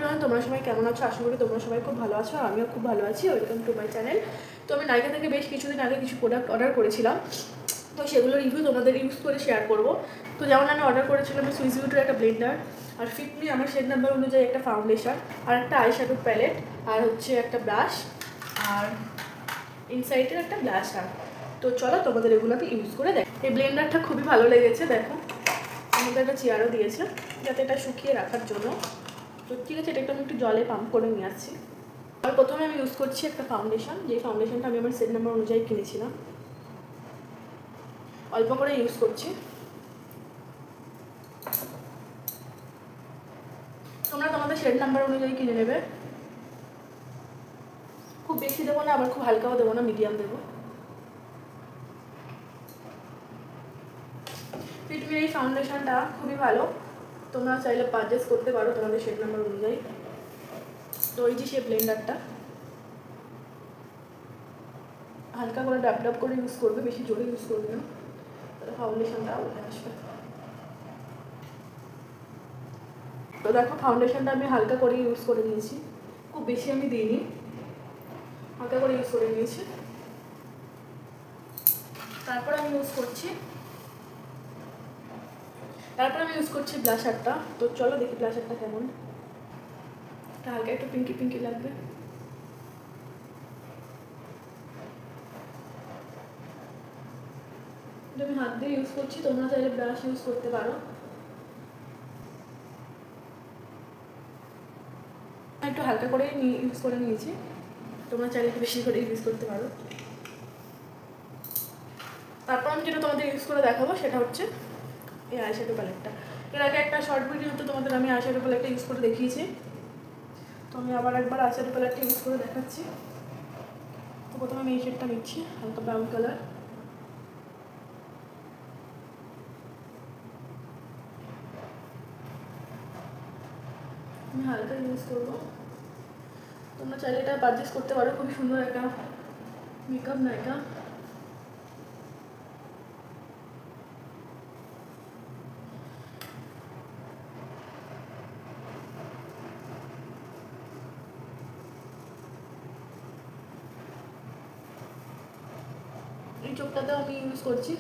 Everyone, তোমরা সবাই কেমন আছো? আশা করি তোমরা সবাই খুব ভালো আছো, আমিও খুব ভালো আছি। Welcome to my channel. তো আমি নাইকা থেকে বেশ কিছুদিন আগে কিছু প্রোডাক্ট অর্ডার করেছিলাম, তো সেগুলো রিভিউ তোমাদের ইউজ করে শেয়ার করবো। তো যেমন আমি অর্ডার করেছিলাম সুইস বিউটির একটা ব্লেন্ডার, আর ফিটমি আমার শেড নাম্বার অনুযায়ী একটা ফাউন্ডেশন, আর একটা আইশ্যাডো প্যালেট, আর হচ্ছে একটা ব্রাশ, আর ইনসাইটের একটা ব্লাশ আর। তো চলো তোমাদের এগুলোকে ইউজ করে দেখ। এই ব্লেন্ডারটা খুবই ভালো লেগেছে, দেখো আমাদের একটা চেয়ারও দিয়েছে যাতে এটা শুকিয়ে রাখার জন্য। তো ঠিক আছে, এটা আমি একটু জলে পাম্প করে নিয়ে আসছি। আর প্রথমে আমি ইউজ করছি একটা ফাউন্ডেশন, যে ফাউন্ডেশনটা আমি আমার সেট নাম্বার অনুযায়ী কিনেছিলাম। অল্প করে ইউজ করছি। তোমরা তোমাদের সেট নাম্বার অনুযায়ী কিনে নেবে। খুব বেশি দেবো না, আবার খুব হালকাও দেবো না, মিডিয়াম দেবো। ফিটমির এই ফাউন্ডেশনটা খুবই ভালো, তোমরা চাইলে পারচেস করতে পারো তোমাদের সেট নাম্বার অনুযায়ী। তো এই যে সেই ব্লেন্ডারটা হালকা করে ডাব ডাব করে ইউজ করবে, বেশি জোরে ইউজ করবে না, তাহলে ফাউন্ডেশনটা উঠে আসবে। তো দেখো ফাউন্ডেশনটা আমি হালকা করে ইউজ করে নিয়েছি, খুব বেশি আমি দিইনি, হালকা করে ইউজ করে নিয়েছি। তারপর আমি ইউজ করছি ব্লাশারটা। তো চলো দেখি ব্লাশারটা কেমন। হালকা একটু পিঙ্কি পিঙ্কি লাগবে। আমি হাত দিয়ে ইউজ করছি, তোমরা চাইলে ব্রাশ ইউজ করতে পারো। একটু হালকা করে ইউজ করে নিয়েছি, তোমরা চাইলে একটু বেশি করে ইউজ করতে পারো। তারপর আমি যেটা তোমাদের ইউজ করে দেখাবো সেটা হচ্ছে এই আইশ্যাডো প্যালেটটা। এর আগে একটা শর্ট ভিডিওতে তোমাদের আমি আইশ্যাডো প্যালেটটা ইউজ করে দেখিয়েছি, তো আমি আবার একবার আইশ্যাডো প্যালেটটা ইউজ করে দেখাচ্ছি। তো প্রথমে আমি এই শেডটা নিচ্ছি, হালকা ব্রাউন কালার। আমি হালকা ইউজ করবো, তোমরা চাইলে এটা পারচেস করতে পারো। খুবই সুন্দর একটা মেকআপ নায়িকা। এই চোখটাতেও আমি ইউজ করছি।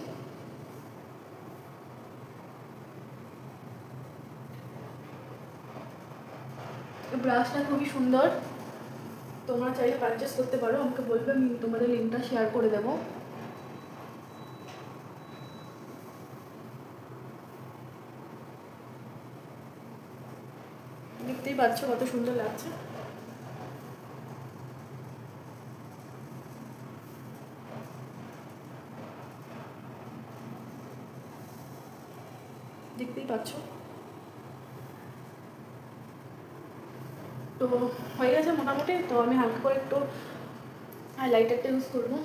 ব্রাশটা খুবই সুন্দর, তোমরা চাইলে পারচেস করতে পারো। আমাকে বলবে, আমি তোমাদের লিঙ্কটা শেয়ার করে দেবো। দেখতেই পাচ্ছ কত সুন্দর লাগছে। দেখতেই পাচ্ছ। তো হয়ে গেছে মোটামুটি। তো আমি হালকা করে একটু হাইলাইটারটা ইউজ করবো।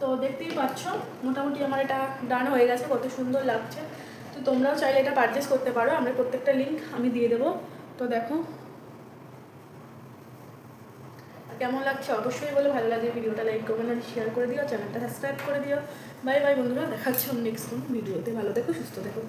তো দেখতেই পাচ্ছ মোটামুটি আমার এটা ডান হয়ে গেছে, কত সুন্দর লাগছে। তো তোমরাও চাইলে এটা পারচেস করতে পারো, আমরা প্রত্যেকটা লিঙ্ক আমি দিয়ে দেবো। তো দেখো কেমন লাগছে অবশ্যই বলে। ভালো লাগে ভিডিওটা লাইক কমেন্ট আর শেয়ার করে দিও, চ্যানেলটা সাবস্ক্রাইব করে দিও। বাই বাই বন্ধুরা, দেখাচ্ছি নেক্সট ভিডিওতে। ভালো থেকো, সুস্থ থেকো।